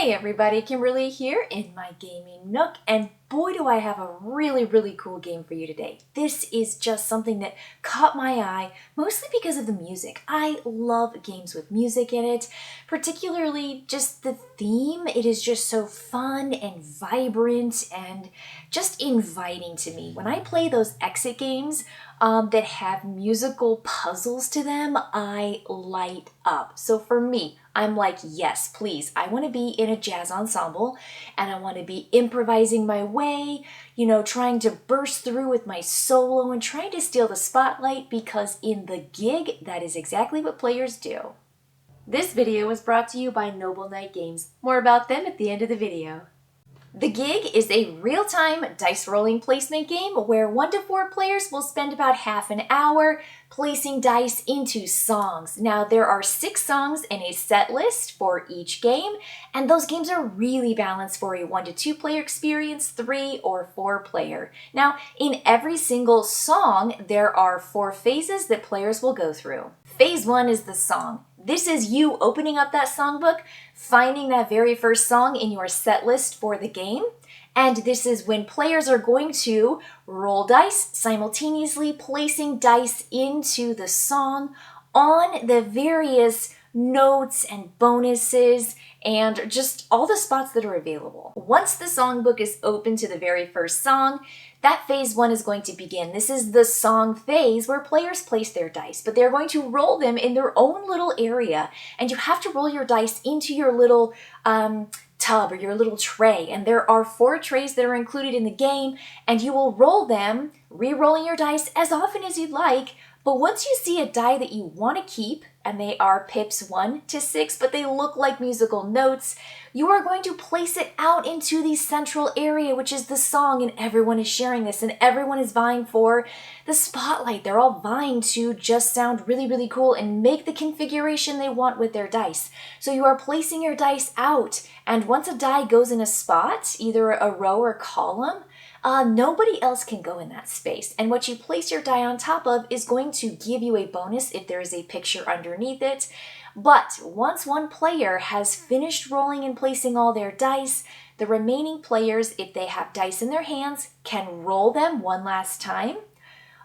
Hey everybody, Kimberly here in my gaming nook, and boy do I have a really cool game for you today. This is just something that caught my eye, mostly because of the music. I love games with music in it, particularly just the theme. It is just so fun and vibrant and just inviting to me. When I play those exit games that have musical puzzles to them, I light up. So for me, I'm like, yes, please. I want to be in a jazz ensemble and I want to be improvising my way, trying to burst through with my solo and trying to steal the spotlight, because in the gig, that is exactly what players do. This video was brought to you by Noble Knight Games. More about them at the end of the video. The Gig is a real-time dice rolling placement game where 1 to 4 players will spend about half an hour placing dice into songs. Now, there are 6 songs in a set list for each game, and those games are really balanced for a 1 to 2 player experience, 3 or 4 player. Now, in every single song, there are 4 phases that players will go through. Phase 1 is the song. This is you opening up that songbook, finding that very first song in your set list for the game, and this is when players are going to roll dice, simultaneously placing dice into the song on the various notes and bonuses and just all the spots that are available. Once the songbook is open to the very first song, that phase 1 is going to begin. This is the song phase where players place their dice, but they're going to roll them in their own little area, and you have to roll your dice into your little tub or your little tray, and there are 4 trays that are included in the game, and you will roll them, re-rolling your dice as often as you'd like. But once you see a die that you want to keep, and they are pips 1 to 6, but they look like musical notes, you are going to place it out into the central area, which is the song, and everyone is sharing this, and everyone is vying for the spotlight. They're all vying to just sound really cool and make the configuration they want with their dice. So you are placing your dice out, and once a die goes in a spot, either a row or column, nobody else can go in that space. And what you place your die on top of is going to give you a bonus if there is a picture underneath it. But once one player has finished rolling and placing all their dice, the remaining players, if they have dice in their hands, can roll them one last time.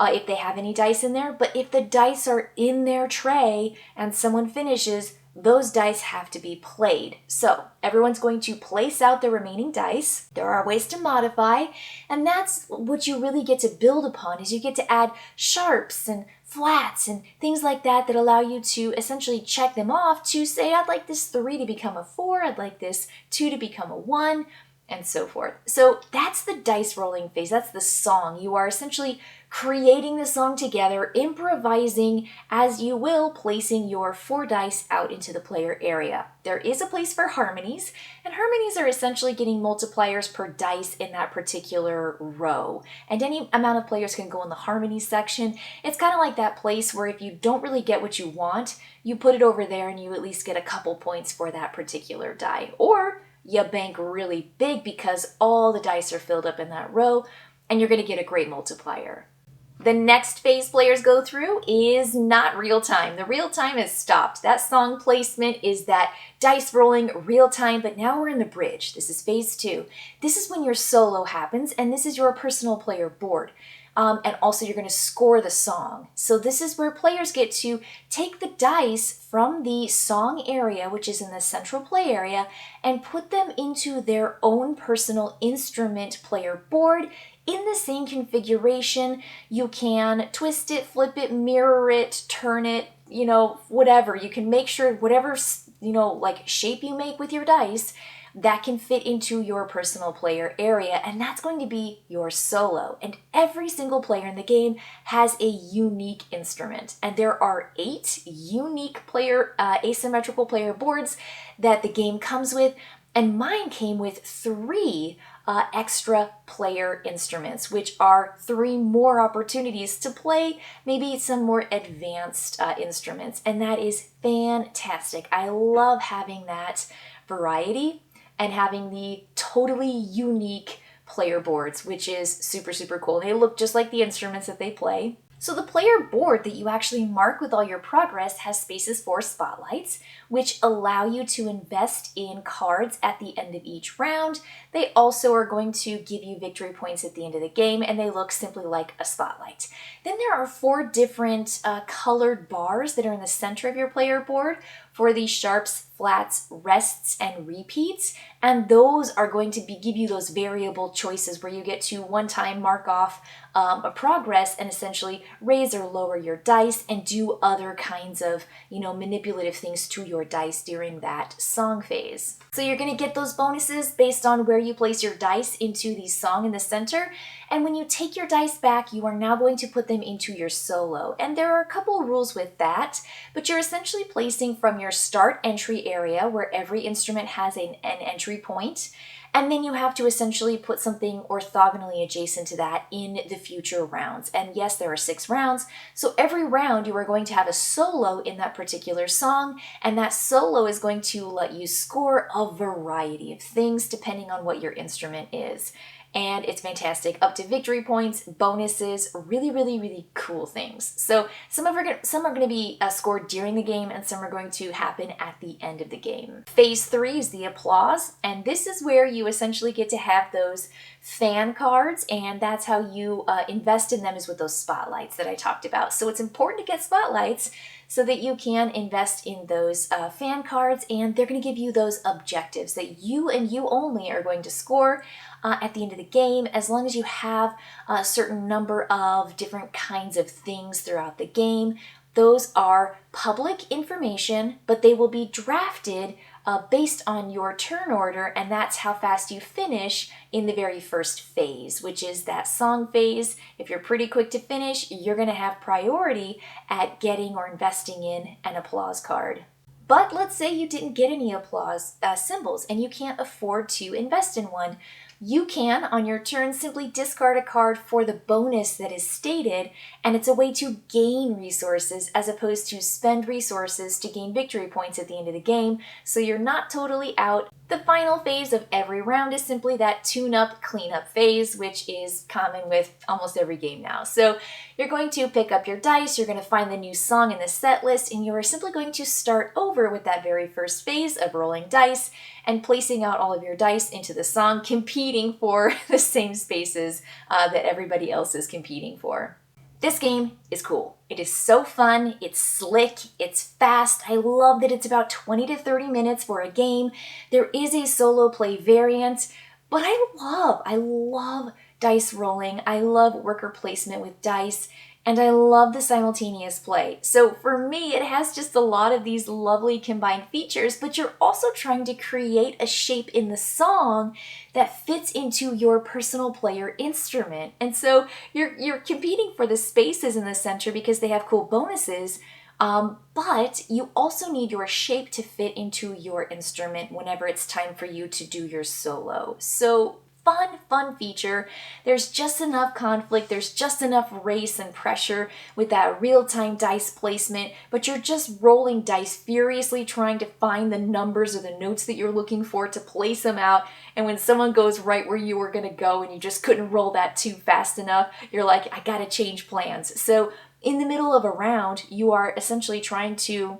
If they have any dice in there, but if the dice are in their tray and someone finishes, those dice have to be played. So everyone's going to place out the remaining dice. There are ways to modify, and that's what you really get to build upon, is you get to add sharps and flats and things like that that allow you to essentially check them off to say, I'd like this 3 to become a 4, I'd like this 2 to become a 1, and so forth. So that's the dice rolling phase. That's the song. You are essentially creating the song together, improvising as you will, placing your 4 dice out into the player area. There is a place for harmonies, and harmonies are essentially getting multipliers per dice in that particular row. And any amount of players can go in the harmonies section. It's kind of like that place where if you don't really get what you want, you put it over there and you at least get a couple points for that particular die. Or you bank really big because all the dice are filled up in that row, and you're going to get a great multiplier. The next phase players go through is not real time. The real time is stopped. That song placement is that dice rolling real time, but now we're in the bridge. This is phase 2. This is when your solo happens, and this is your personal player board. And also you're going to score the song. So this is where players get to take the dice from the song area, which is in the central play area, and put them into their own personal instrument player board in the same configuration. You can twist it, flip it, mirror it, turn it, whatever. You can make sure whatever, like shape you make with your dice, that can fit into your personal player area, and that's going to be your solo. And every single player in the game has a unique instrument, and there are 8 unique asymmetrical player boards that the game comes with, and mine came with 3 extra player instruments, which are 3 more opportunities to play maybe some more advanced instruments, and that is fantastic. I love having that variety and having the totally unique player boards, which is super cool. They look just like the instruments that they play. So the player board that you actually mark with all your progress has spaces for spotlights, which allow you to invest in cards at the end of each round. They also are going to give you victory points at the end of the game, and they look simply like a spotlight. Then there are 4 different colored bars that are in the center of your player board for the sharps, flats, rests, and repeats, and those are going to give you those variable choices where you get to one time mark off a progress and essentially raise or lower your dice and do other kinds of, manipulative things to your dice during that song phase. So you're going to get those bonuses based on where you place your dice into the song in the center. And when you take your dice back, you are now going to put them into your solo. And there are a couple of rules with that, but you're essentially placing from your start entry area where every instrument has an entry point. And then you have to essentially put something orthogonally adjacent to that in the future rounds. And yes, there are 6 rounds. So every round you are going to have a solo in that particular song. And that solo is going to let you score a variety of things depending on what your instrument is. And it's fantastic. Up to victory points, bonuses, really, really, really cool things. So some are going to be scored during the game and some are going to happen at the end of the game. Phase 3 is the applause, and this is where you essentially get to have those fan cards, and that's how you invest in them, is with those spotlights that I talked about. So it's important to get spotlights so that you can invest in those fan cards, and they're going to give you those objectives that you and you only are going to score at the end of the game, as long as you have a certain number of different kinds of things throughout the game. Those are public information, but they will be drafted based on your turn order, and that's how fast you finish in the very first phase, which is that song phase. If you're pretty quick to finish, you're going to have priority at getting or investing in an applause card. But let's say you didn't get any applause symbols and you can't afford to invest in one. You can, on your turn, simply discard a card for the bonus that is stated, and it's a way to gain resources as opposed to spend resources to gain victory points at the end of the game, so you're not totally out. The final phase of every round is simply that tune-up, clean-up phase, which is common with almost every game now. So you're going to pick up your dice, you're going to find the new song in the set list, and you are simply going to start over with that very first phase of rolling dice and placing out all of your dice into the song, competing for the same spaces that everybody else is competing for. This game is cool. It is so fun, it's slick, it's fast. I love that it's about 20 to 30 minutes for a game. There is a solo play variant, but I love dice rolling. I love worker placement with dice, and I love the simultaneous play. So for me, it has just a lot of these lovely combined features, but you're also trying to create a shape in the song that fits into your personal player instrument. And so you're competing for the spaces in the center because they have cool bonuses, but you also need your shape to fit into your instrument whenever it's time for you to do your solo. So fun feature. There's just enough conflict, there's just enough race and pressure with that real-time dice placement, but you're just rolling dice furiously trying to find the numbers or the notes that you're looking for to place them out, and when someone goes right where you were going to go and you just couldn't roll that too fast enough, you're like, I gotta change plans. So in the middle of a round, you are essentially trying to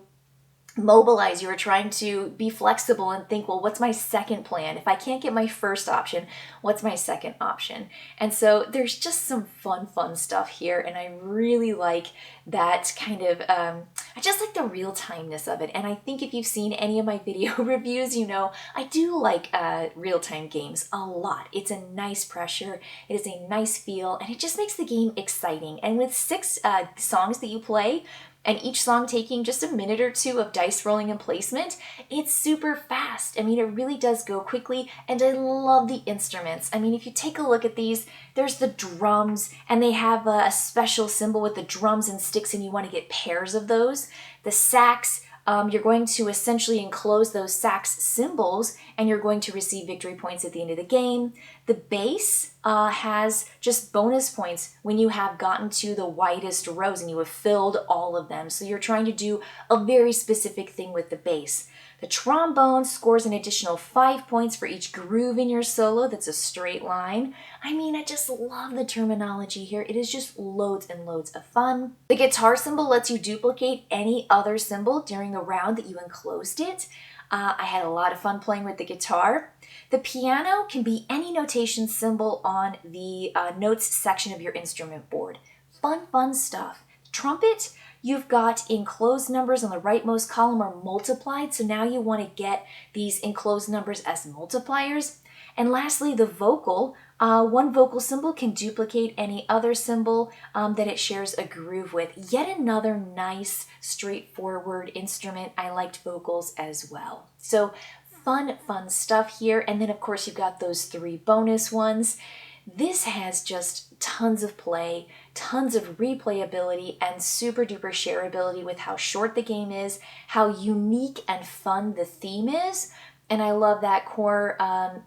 mobilize, you are trying to be flexible and think, well, what's my second plan? If I can't get my first option, what's my second option? And so there's just some fun stuff here, and I really like that kind of, I just like the real-timeness of it. And I think if you've seen any of my video reviews, you know I do like real-time games a lot. It's a nice pressure, it is a nice feel, and it just makes the game exciting. And with 6 songs that you play, and each song taking just a minute or 2 of dice rolling and placement, it's super fast. I mean, it really does go quickly, and I love the instruments. I mean, if you take a look at these, there's the drums, and they have a special symbol with the drums and sticks, and you want to get pairs of those. The sax, you're going to essentially enclose those sax symbols, and you're going to receive victory points at the end of the game. The bass has just bonus points when you have gotten to the widest rows and you have filled all of them. So you're trying to do a very specific thing with the bass. The trombone scores an additional 5 points for each groove in your solo that's a straight line. I mean, I just love the terminology here. It is just loads and loads of fun. The guitar cymbal lets you duplicate any other cymbal during the round that you enclosed it. I had a lot of fun playing with the guitar. The piano can be any notation symbol on the notes section of your instrument board. Fun stuff. Trumpet, you've got enclosed numbers on the rightmost column are multiplied, so now you want to get these enclosed numbers as multipliers. And lastly, the vocal. One vocal symbol can duplicate any other symbol that it shares a groove with. Yet another nice, straightforward instrument. I liked vocals as well. So fun stuff here. And then, of course, you've got those 3 bonus ones. This has just tons of play, tons of replayability, and super duper shareability with how short the game is, how unique and fun the theme is. And I love that core,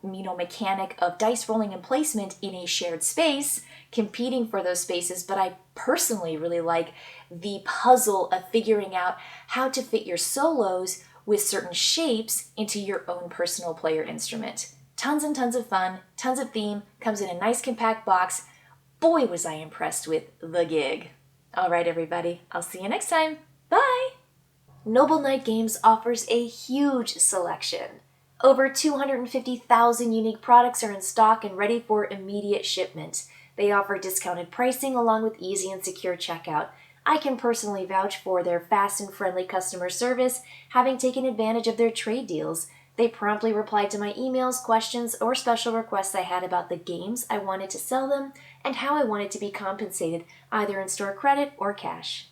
mechanic of dice rolling and placement in a shared space, competing for those spaces. But I personally really like the puzzle of figuring out how to fit your solos with certain shapes into your own personal player instrument. Tons and tons of fun, tons of theme, comes in a nice compact box. Boy, was I impressed with the gig. All right, everybody, I'll see you next time. Bye! Noble Knight Games offers a huge selection. Over 250,000 unique products are in stock and ready for immediate shipment. They offer discounted pricing along with easy and secure checkout. I can personally vouch for their fast and friendly customer service, having taken advantage of their trade deals. They promptly replied to my emails, questions, or special requests I had about the games I wanted to sell them and how I wanted to be compensated, either in store credit or cash.